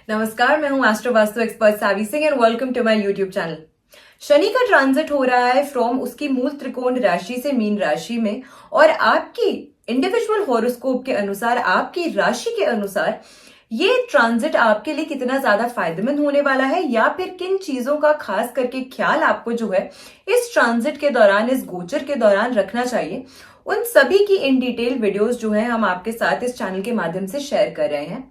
नमस्कार, मैं हूं astro Vastu expert Savi Singh and welcome to my YouTube channel. Shani का ट्रांजिट हो रहा है फ्रॉम उसकी मूल त्रिकोण राशि से मीन राशि में, और आपकी इंडिविजुअल हॉरोस्कोप के अनुसार, आपकी राशि के अनुसार ये ट्रांजिट आपके लिए कितना ज्यादा फायदेमंद होने वाला है, या फिर किन चीजों का खास करके ख्याल आपको जो है इस ट्रांजिट के दौरान, इस गोचर के दौरान रखना चाहिए, उन सभी की इन डिटेल वीडियोस जो है हम आपके साथ इस चैनल के माध्यम से शेयर कर रहे हैं।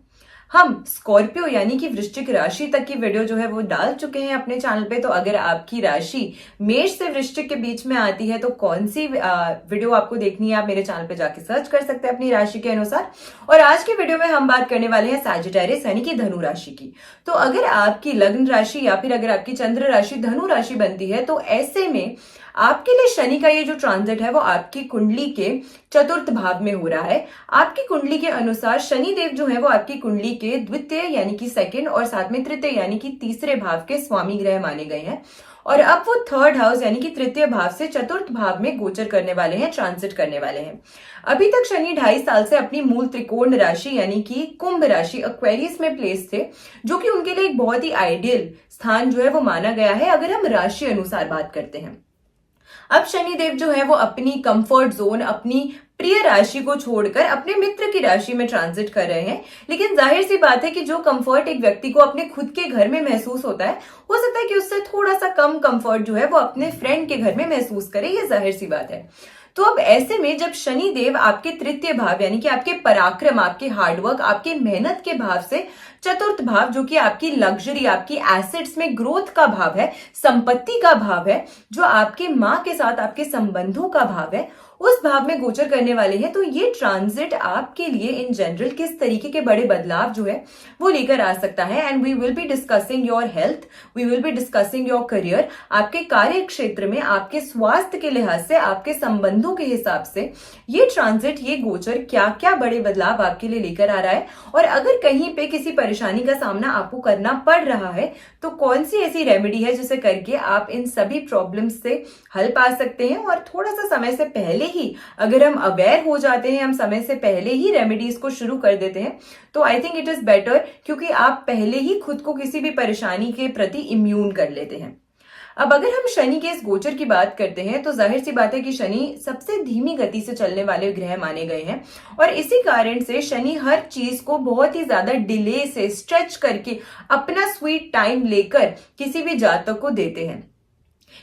हम स्कॉर्पियो यानी कि वृश्चिक राशि तक की वीडियो जो है वो डाल चुके हैं अपने चैनल पे। तो अगर आपकी राशि मेष से वृश्चिक के बीच में आती है तो कौन सी वीडियो आपको देखनी है, आप मेरे चैनल पे जाके सर्च कर सकते हैं अपनी राशि के अनुसार। और आज के वीडियो में हम बात करने वाले हैं सैजिटेरियस यानी कि धनु राशि की। तो अगर आपकी लग्न राशि या फिर अगर आपकी चंद्र राशि धनु राशि बनती है तो ऐसे में आपके लिए शनि का ये जो ट्रांजिट है वो आपकी कुंडली के चतुर्थ भाव में हो रहा है। आपकी कुंडली के अनुसार शनि देव जो है वो आपकी कुंडली के द्वितीय यानी कि सेकंड और साथ में तृतीय यानी कि तीसरे भाव के स्वामी ग्रह माने गए हैं, और अब वो थर्ड हाउस यानी कि तृतीय भाव से चतुर्थ भाव में गोचर करने वाले हैं, ट्रांजिट करने वाले हैं। अभी तक शनि 2.5 साल से अपनी मूल त्रिकोण राशि यानी कि कुंभ राशि एक्वेरियस में प्लेस थे, जो कि उनके लिए एक बहुत ही आइडियल स्थान जो है वो माना गया है अगर हम राशि अनुसार बात करते हैं। अब शनिदेव जो है वो अपनी कंफर्ट जोन, अपनी प्रिय राशि को छोड़कर अपने मित्र की राशि में ट्रांजिट कर रहे हैं। लेकिन जाहिर सी बात है कि जो कंफर्ट एक व्यक्ति को अपने खुद के घर में महसूस होता है, हो सकता है कि उससे थोड़ा सा कम कंफर्ट जो है वो अपने फ्रेंड के घर में महसूस करे, ये जाहिर सी बात है। तो अब ऐसे में जब शनि देव आपके तृतीय भाव यानी कि आपके पराक्रम, आपके हार्डवर्क, आपके मेहनत के भाव से चतुर्थ भाव, जो कि आपकी लग्जरी, आपकी एसेट्स में ग्रोथ का भाव है, संपत्ति का भाव है, जो आपके माँ के साथ आपके संबंधों का भाव है, उस भाव में गोचर करने वाले हैं। तो ये ट्रांजिट आपके लिए इन जनरल किस तरीके के बड़े बदलाव जो है वो लेकर आ सकता है। And we will be discussing your health, we will be discussing your career. आपके कार्य क्षेत्र में, आपके स्वास्थ्य के लिहाज से, आपके संबंधों के हिसाब से ये ट्रांजिट, ये गोचर क्या क्या बड़े बदलाव आपके लिए लेकर आ रहा है, और अगर कहीं पे किसी परेशानी का सामना आपको करना पड़ रहा है तो कौन सी ऐसी रेमेडी है जिसे करके आप इन सभी प्रॉब्लम्स से हल पा सकते हैं। और थोड़ा सा समय से पहले ही अगर हम अवेयर हो जाते हैं, हम समय से पहले ही रेमेडीज को शुरू कर देते हैं, तो I think it is better, क्योंकि आप पहले ही खुद को किसी भी परेशानी के प्रति इम्यून कर लेते हैं। अब अगर हम शनि के इस गोचर की बात करते हैं तो जाहिर सी बात है कि शनि सबसे धीमी गति से चलने वाले ग्रह माने गए हैं, और इसी कारण से शनि हर चीज को बहुत ही ज्यादा डिले से, स्ट्रेच करके, अपना स्वीट टाइम लेकर किसी भी जातक को देते हैं।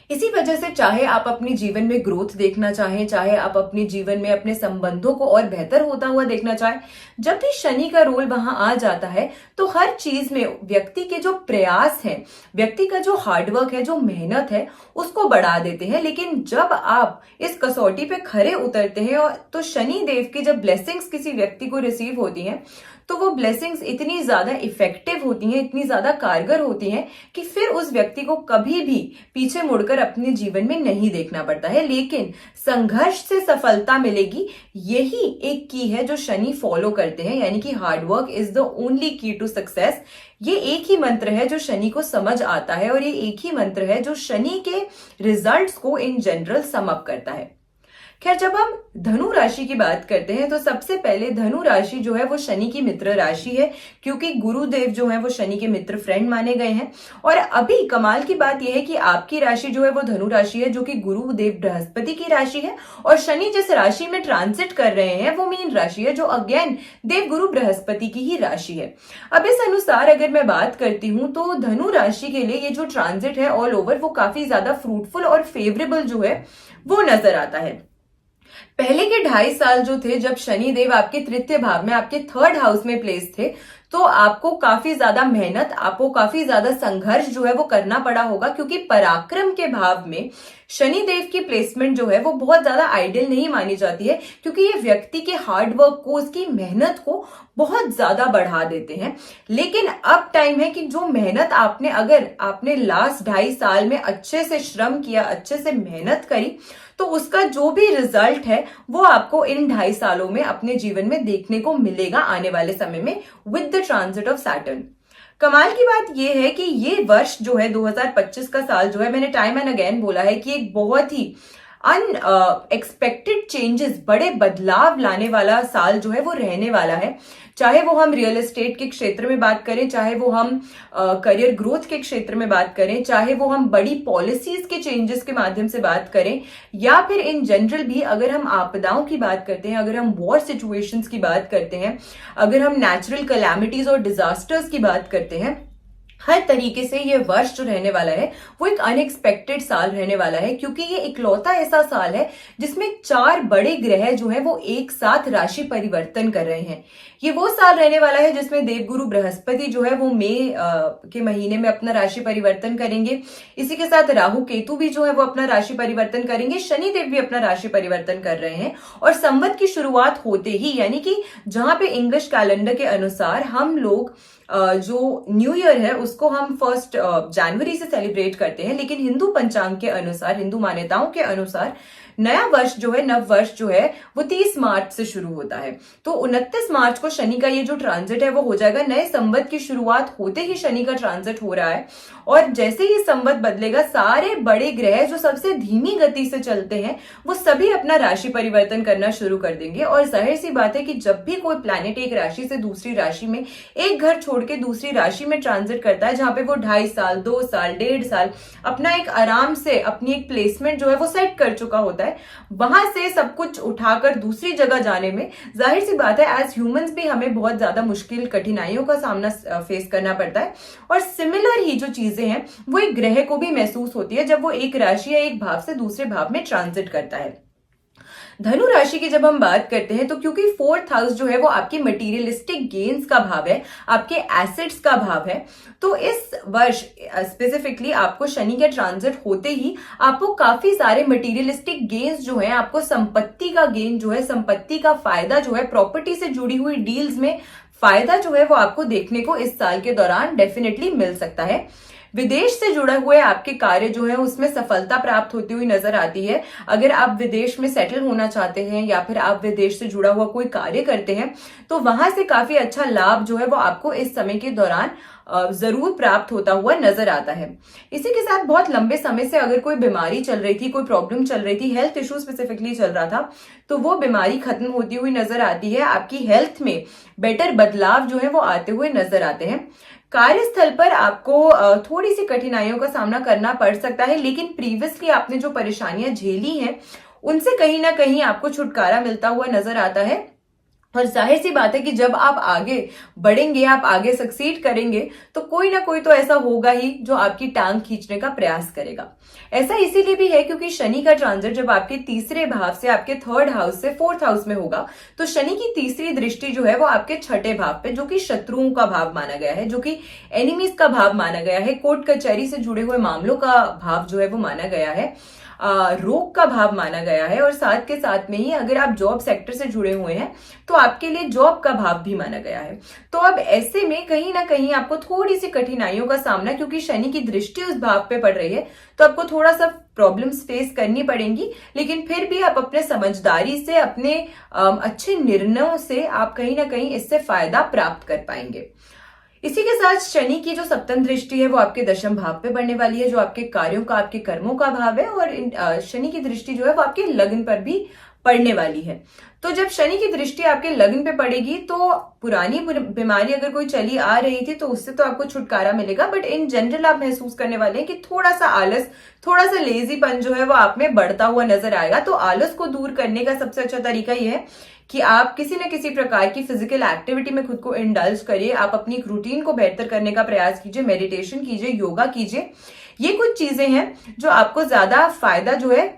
इसी वजह से चाहे आप अपने जीवन में ग्रोथ देखना चाहें, चाहे आप अपने जीवन में अपने संबंधों को और बेहतर होता हुआ देखना चाहें, जब भी शनि का रोल वहां आ जाता है तो हर चीज में व्यक्ति के जो प्रयास हैं, व्यक्ति का जो हार्डवर्क है, जो मेहनत है, उसको बढ़ा देते हैं। लेकिन जब आप इस कसौटी पे खरे उतरते हैं और तो शनि देव की जब ब्लेसिंग्स किसी व्यक्ति को रिसीव होती हैं तो वो ब्लेसिंग्स इतनी ज्यादा इफेक्टिव होती हैं, इतनी ज्यादा कारगर होती हैं कि फिर उस व्यक्ति को कभी भी पीछे मुड़कर अपने जीवन में नहीं देखना पड़ता है। लेकिन संघर्ष से सफलता मिलेगी, यही एक की है जो शनि फॉलो करते हैं, यानी कि हार्डवर्क इज द ओनली की टू सक्सेस। ये एक ही मंत्र है जो शनि को समझ आता है, और ये एक ही मंत्र है जो शनि के रिजल्ट्स को इन जनरल सम अप करता है। खैर, जब हम धनु राशि की बात करते हैं तो सबसे पहले धनु राशि जो है वो शनि की मित्र राशि है, क्योंकि गुरुदेव जो है वो शनि के मित्र फ्रेंड माने गए हैं। और अभी कमाल की बात यह है कि आपकी राशि जो है वो धनु राशि है, जो कि गुरुदेव बृहस्पति की राशि है, और शनि जिस राशि में ट्रांजिट कर रहे हैं वो मीन राशि है, जो अगेन देव गुरु बृहस्पति की ही राशि है। अब इस अनुसार अगर मैं बात करती हूं तो धनु राशि के लिए ये जो ट्रांजिट है ऑल ओवर वो काफी ज्यादा फ्रूटफुल और फेवरेबल जो है वो नजर आता है। पहले के 2.5 साल जो थे, जब शनि देव आपके तृतीय भाव में, आपके थर्ड हाउस में प्लेस थे, तो आपको काफी ज्यादा मेहनत, आपको काफी ज्यादा संघर्ष जो है वो करना पड़ा होगा, क्योंकि पराक्रम के भाव में शनि देव की प्लेसमेंट जो है वो बहुत ज्यादा आइडियल नहीं मानी जाती है, क्योंकि ये व्यक्ति के हार्डवर्क को, उसकी मेहनत को बहुत ज्यादा बढ़ा देते हैं। लेकिन अब टाइम है कि जो मेहनत आपने, अगर आपने लास्ट 2.5 साल में अच्छे से श्रम किया, अच्छे से मेहनत करी, तो उसका जो भी रिजल्ट है वो आपको इन 2.5 सालों में अपने जीवन में देखने को मिलेगा आने वाले समय में with the transit of Saturn. कमाल की बात यह है कि ये वर्ष जो है 2025 का साल जो है, मैंने टाइम एंड अगेन बोला है कि एक बहुत ही अनएक्सपेक्टेड चेंजेस, बड़े बदलाव लाने वाला साल जो है वो रहने वाला है। चाहे वो हम रियल एस्टेट के क्षेत्र में बात करें, चाहे वो हम करियर ग्रोथ के क्षेत्र में बात करें, चाहे वो हम बड़ी पॉलिसीज के चेंजेस के माध्यम से बात करें, या फिर इन जनरल भी अगर हम आपदाओं की बात करते हैं, अगर हम वॉर सिचुएशंस की बात करते हैं, अगर हम नेचुरल कैलामिटीज और डिजास्टर्स की बात करते हैं, हर तरीके से ये वर्ष जो रहने वाला है वो एक अनएक्सपेक्टेड साल रहने वाला है, क्योंकि ये इकलौता ऐसा साल है जिसमें 4 बड़े ग्रह जो है वो एक साथ राशि परिवर्तन कर रहे हैं। ये वो साल रहने वाला है जिसमें देवगुरु बृहस्पति जो है वो मई के महीने में अपना राशि परिवर्तन करेंगे। इसी के साथ राहु केतु भी जो है वो अपना राशि परिवर्तन करेंगे, शनिदेव भी अपना राशि परिवर्तन कर रहे हैं। और संवत की शुरुआत होते ही, यानी कि जहां पे इंग्लिश कैलेंडर के अनुसार हम लोग जो न्यू ईयर है उसको हम 1 जनवरी से सेलिब्रेट करते हैं, लेकिन हिंदू पंचांग के अनुसार, हिंदू मान्यताओं के अनुसार नया वर्ष जो है, नव वर्ष जो है वो 30 मार्च से शुरू होता है। तो 29 मार्च को शनि का ये जो ट्रांजिट है वो हो जाएगा। नए संवत की शुरुआत होते ही शनि का ट्रांजिट हो रहा है, और जैसे ही संवत बदलेगा सारे बड़े ग्रह जो सबसे धीमी गति से चलते हैं वो सभी अपना राशि परिवर्तन करना शुरू कर देंगे। और जाहिर सी बात है कि जब भी कोई प्लैनेट एक राशि से दूसरी राशि में, एक घर छोड़ के दूसरी राशि में ट्रांजिट करता है, जहां पे वो 2.5 साल, 2 साल, 1.5 साल अपना एक आराम से अपनी एक प्लेसमेंट जो है वो सेट कर चुका होता है, वहां से सब कुछ उठाकर दूसरी जगह जाने में जाहिर सी बात है एज ह्यूमंस भी हमें बहुत ज्यादा मुश्किल कठिनाइयों का सामना फेस करना पड़ता है। और सिमिलर ही जो चीजें हैं वो एक ग्रह को भी महसूस होती है जब वो एक राशि या एक भाव से दूसरे भाव में ट्रांजिट करता है। धनु राशि की जब हम बात करते हैं तो क्योंकि 4th हाउस जो है वो आपकी मटेरियलिस्टिक गेन्स का भाव है, आपके एसेट्स का भाव है, तो इस वर्ष स्पेसिफिकली आपको शनि के ट्रांजिट होते ही आपको काफी सारे मटेरियलिस्टिक गेन्स जो है, आपको संपत्ति का गेन जो है, संपत्ति का फायदा जो है, प्रॉपर्टी से जुड़ी हुई डील्स में फायदा जो है वो आपको देखने को इस साल के दौरान डेफिनेटली मिल सकता है। विदेश से जुड़े हुए आपके कार्य जो है उसमें सफलता प्राप्त होती हुई नजर आती है। अगर आप विदेश में सेटल होना चाहते हैं या फिर आप विदेश से जुड़ा हुआ कोई कार्य करते हैं तो वहां से काफी अच्छा लाभ जो है वो आपको इस समय के दौरान जरूर प्राप्त होता हुआ नजर आता है। इसी के साथ बहुत लंबे समय से अगर कोई बीमारी चल रही थी, कोई प्रॉब्लम चल रही थी, हेल्थ इश्यू स्पेसिफिकली चल रहा था, तो वो बीमारी खत्म होती हुई नजर आती है। आपकी हेल्थ में बेटर बदलाव जो है वो आते हुए नजर आते हैं। कार्यस्थल पर आपको थोड़ी सी कठिनाइयों का सामना करना पड़ सकता है, लेकिन प्रीवियसली आपने जो परेशानियां झेली हैं उनसे कहीं ना कहीं आपको छुटकारा मिलता हुआ नजर आता है। और जाहिर सी बात है कि जब आप आगे बढ़ेंगे, आप आगे सक्सीड करेंगे, तो कोई ना कोई तो ऐसा होगा ही जो आपकी टांग खींचने का प्रयास करेगा। ऐसा इसीलिए भी है क्योंकि शनि का ट्रांजिट जब आपके तीसरे भाव से, आपके 3rd हाउस से 4th हाउस में होगा, तो शनि की तीसरी दृष्टि जो है वो आपके 6ठे भाव पे, जो कि शत्रुओं का भाव माना गया है, जो कि एनिमीज का भाव माना गया है, कोर्ट कचहरी से जुड़े हुए मामलों का भाव जो है वो माना गया है, रोग का भाव माना गया है, और साथ के साथ में ही अगर आप जॉब सेक्टर से जुड़े हुए हैं तो आपके लिए जॉब का भाव भी माना गया है। तो अब ऐसे में कहीं ना कहीं आपको थोड़ी सी कठिनाइयों का सामना, क्योंकि शनि की दृष्टि उस भाव पे पड़ रही है, तो आपको थोड़ा सा प्रॉब्लम्स फेस करनी पड़ेंगी, लेकिन फिर भी आप अपने समझदारी से, अपने अच्छे निर्णयों से आप कहीं ना कहीं इससे फायदा प्राप्त कर पाएंगे। इसी के साथ शनि की जो सप्तम दृष्टि है वो आपके 10म भाव पे पड़ने वाली है, जो आपके कार्यों का, आपके कर्मों का भाव है, और शनि की दृष्टि जो है वो आपके लग्न पर भी पड़ने वाली है। तो जब शनि की दृष्टि आपके लग्न पे पड़ेगी तो पुरानी बीमारी अगर कोई चली आ रही थी तो उससे तो आपको छुटकारा मिलेगा, बट इन जनरल आप महसूस करने वाले हैं कि थोड़ा सा आलस, थोड़ा सा लेजीपन जो है वो आप में बढ़ता हुआ नजर आएगा। तो आलस को दूर करने का सबसे अच्छा तरीका यह है कि आप किसी न किसी प्रकार की फिजिकल एक्टिविटी में खुद को इंडल्ज करिए, आप अपनी रूटीन को बेहतर करने का प्रयास कीजिए, मेडिटेशन कीजिए, योगा कीजिए। ये कुछ चीजें हैं जो आपको ज्यादा फायदा जो है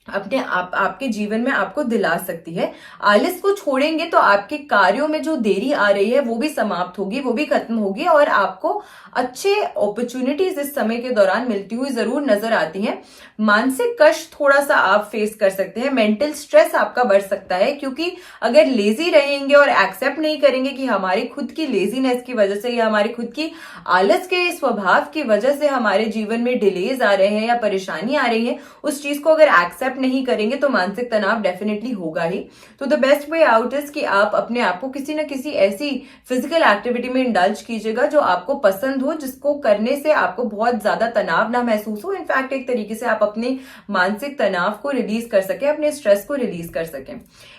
अपने आपके जीवन में आपको दिला सकती है। आलस को छोड़ेंगे तो आपके कार्यों में जो देरी आ रही है वो भी समाप्त होगी, वो भी खत्म होगी, और आपको अच्छे अपॉर्चुनिटीज इस समय के दौरान मिलती हुई जरूर नजर आती हैं। मानसिक कष्ट थोड़ा सा आप फेस कर सकते हैं, मेंटल स्ट्रेस आपका बढ़ सकता है, क्योंकि अगर लेजी रहेंगे और एक्सेप्ट नहीं करेंगे कि हमारी खुद की लेजीनेस की वजह से या हमारी खुद की आलस के स्वभाव की वजह से हमारे जीवन में डिलेज आ रहे हैं या परेशानी आ रही है, उस चीज को अगर एक्सेप्ट एक्सेप्ट नहीं करेंगे तो मानसिक तनाव डेफिनेटली होगा ही। तो the best way out is कि आप अपने आप को किसी ना किसी ऐसी फिजिकल एक्टिविटी में इंडल्ज कीजिएगा जो आपको पसंद हो, जिसको करने से आपको बहुत ज्यादा तनाव ना महसूस हो। इनफैक्ट एक तरीके से आप अपने मानसिक तनाव को रिलीज कर सके, अपने स्ट्रेस को रिलीज कर सके।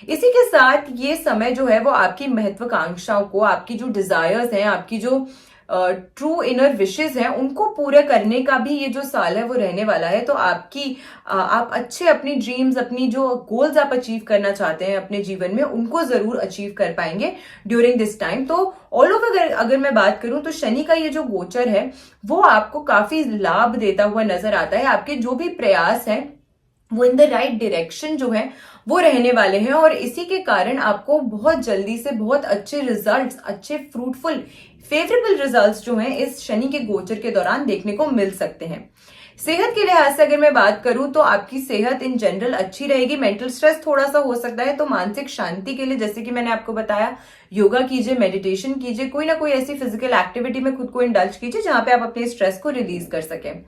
इसी के साथ ये समय जो है वो आपकी महत्वाकांक्षाओं को, आपकी जो डिजायर्स हैं, आपकी जो ट्रू इनर विशेस हैं, उनको पूरे करने का भी ये जो साल है वो रहने वाला है। तो आप अच्छे अपनी ड्रीम्स, अपनी जो गोल्स आप अचीव करना चाहते हैं अपने जीवन में, उनको जरूर अचीव कर पाएंगे ड्यूरिंग दिस टाइम। तो ऑल ओवर अगर मैं बात करूं तो शनि का ये जो गोचर है वो आपको काफी लाभ देता हुआ नजर आता है। आपके जो भी प्रयास हैं वो इन द राइट डायरेक्शन जो है वो रहने वाले हैं, और इसी के कारण आपको बहुत जल्दी से बहुत अच्छे रिजल्ट्स, अच्छे फ्रूटफुल फेवरेबल रिजल्ट्स जो हैं इस शनि के गोचर के दौरान देखने को मिल सकते हैं। सेहत के लिहाज से अगर मैं बात करूं तो आपकी सेहत इन जनरल अच्छी रहेगी। मेंटल स्ट्रेस थोड़ा सा हो सकता है, तो मानसिक शांति के लिए जैसे कि मैंने आपको बताया, योगा कीजिए, मेडिटेशन कीजिए, कोई ना कोई ऐसी फिजिकल एक्टिविटी में खुद को इंडल्ज कीजिए जहां पे आप अपने स्ट्रेस को रिलीज कर सकें।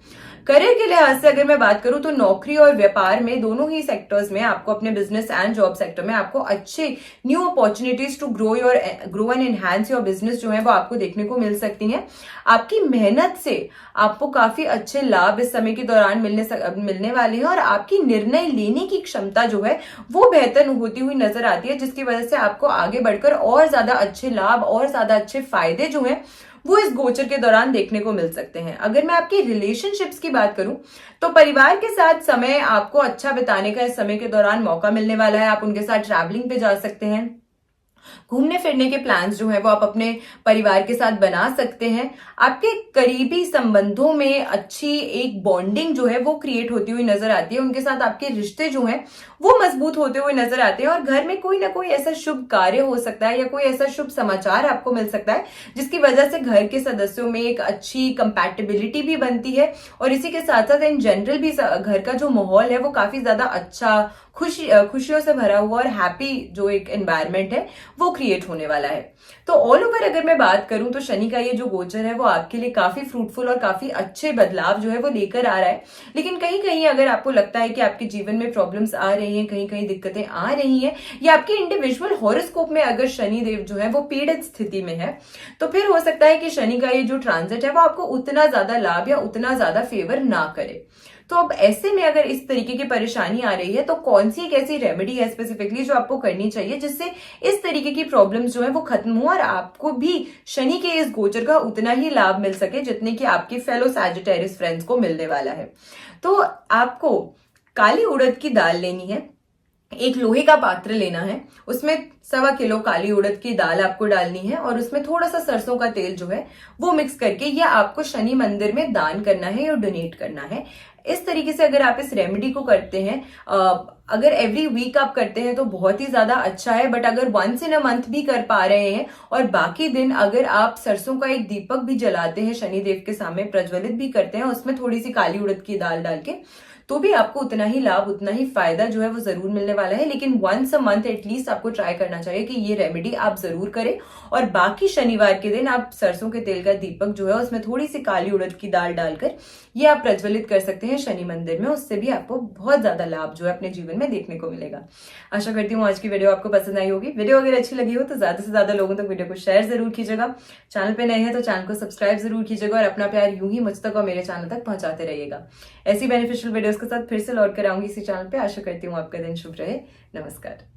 करियर के लिहाज से अगर मैं बात करूं तो नौकरी और व्यापार में, दोनों ही सेक्टर्स में आपको, अपने बिजनेस एंड जॉब सेक्टर में आपको अच्छे new opportunities to grow and enhance your business जो है वो आपको देखने को मिल सकती हैं। आपकी मेहनत से आपको काफी अच्छे लाभ इस समय के दौरान मिलने वाले हैं, और आपकी निर्णय लेने की क्षमता जो है वो बेहतर होती हुई नजर आती है, जिसकी वजह से आपको आगे बढ़कर और ज्यादा अच्छे लाभ और ज्यादा अच्छे फायदे जो हैं वो इस गोचर के दौरान देखने को मिल सकते हैं। अगर मैं आपकी रिलेशनशिप्स की बात करूं तो परिवार के साथ समय आपको अच्छा बिताने का इस समय के दौरान मौका मिलने वाला है। आप उनके साथ ट्रैवलिंग पे जा सकते हैं, घूमने फिरने के प्लान्स जो है वो आप अपने परिवार के साथ बना सकते हैं। आपके करीबी संबंधों में अच्छी एक बॉन्डिंग जो है वो क्रिएट होती हुई नजर आती है। उनके साथ आपके रिश्ते जो हैं वो मजबूत होते हुए नजर आते हैं, और घर में कोई ना कोई ऐसा शुभ कार्य हो सकता है या कोई ऐसा शुभ समाचार आपको मिल सकता है जिसकी वजह से घर के सदस्यों में एक अच्छी कंपैटिबिलिटी भी बनती है, और इसी के साथ साथ इन जनरल भी घर का जो माहौल है वो काफी ज्यादा अच्छा, खुशियों से भरा हुआ और हैप्पी जो एक एनवायरनमेंट है वो क्रिएट होने वाला है। तो ऑल ओवर अगर मैं बात करूं तो शनि का ये जो गोचर है वो आपके लिए काफी फ्रूटफुल और काफी अच्छे बदलाव जो है वो लेकर आ रहा है। लेकिन कहीं कहीं अगर आपको लगता है कि आपके जीवन में प्रॉब्लम्स आ रही हैं, कहीं कहीं दिक्कतें आ रही हैं, या आपके इंडिविजुअल हॉरोस्कोप में अगर शनि देव जो है वो पीड़ित स्थिति में है, तो फिर हो सकता है कि शनि का ये जो ट्रांजिट है वो आपको उतना ज्यादा लाभ या उतना ज्यादा फेवर ना करे। तो अब ऐसे में अगर इस तरीके की परेशानी आ रही है तो कौन सी एक ऐसी रेमेडी है स्पेसिफिकली जो आपको करनी चाहिए जिससे इस तरीके की प्रॉब्लम्स जो है वो खत्म हो और आपको भी शनि के इस गोचर का उतना ही लाभ मिल सके जितने कि आपके फेलो सैजिटेरियस फ्रेंड्स को मिलने वाला है। तो आपको काली उड़द की दाल लेनी है, एक लोहे का पात्र लेना है, उसमें 1.25 किलो काली उड़द की दाल आपको डालनी है, और उसमें थोड़ा सा सरसों का तेल जो है वो मिक्स करके यह आपको शनि मंदिर में दान करना है या डोनेट करना है। इस तरीके से अगर आप इस रेमेडी को करते हैं, अगर एवरी वीक आप करते हैं तो बहुत ही ज्यादा अच्छा है, बट अगर वंस इन अ मंथ भी कर पा रहे हैं और बाकी दिन अगर आप सरसों का एक दीपक भी जलाते हैं, शनिदेव के सामने प्रज्वलित भी करते हैं, उसमें थोड़ी सी काली उड़द की दाल डाल के, तो भी आपको उतना ही लाभ, उतना ही फायदा जो है वो जरूर मिलने वाला है। लेकिन वंस अ मंथ एटलीस्ट आपको ट्राई करना चाहिए कि ये रेमेडी आप जरूर करें, और बाकी शनिवार के दिन आप सरसों के तेल का दीपक जो है उसमें थोड़ी सी काली उड़द की दाल डालकर ये आप प्रज्वलित कर सकते हैं शनि मंदिर में। उससे भी आपको बहुत ज्यादा लाभ जो है अपने जीवन में देखने को मिलेगा। आशा करती हूँ आज की वीडियो आपको पसंद आई होगी। वीडियो अगर अच्छी लगी हो तो ज्यादा से ज्यादा लोगों तक वीडियो को शेयर जरूर कीजिएगा। चैनल पे नए हैं तो चैनल को सब्सक्राइब जरूर कीजिएगा, और अपना प्यार यूं ही मुझ तक और मेरे चैनल तक पहुंचाते रहिएगा। ऐसी बेनिफिशियल वीडियोस के साथ फिर से लौट कर आऊंगी इसी चैनल पे। आशा करती हूँ आपका दिन शुभ रहे। नमस्कार।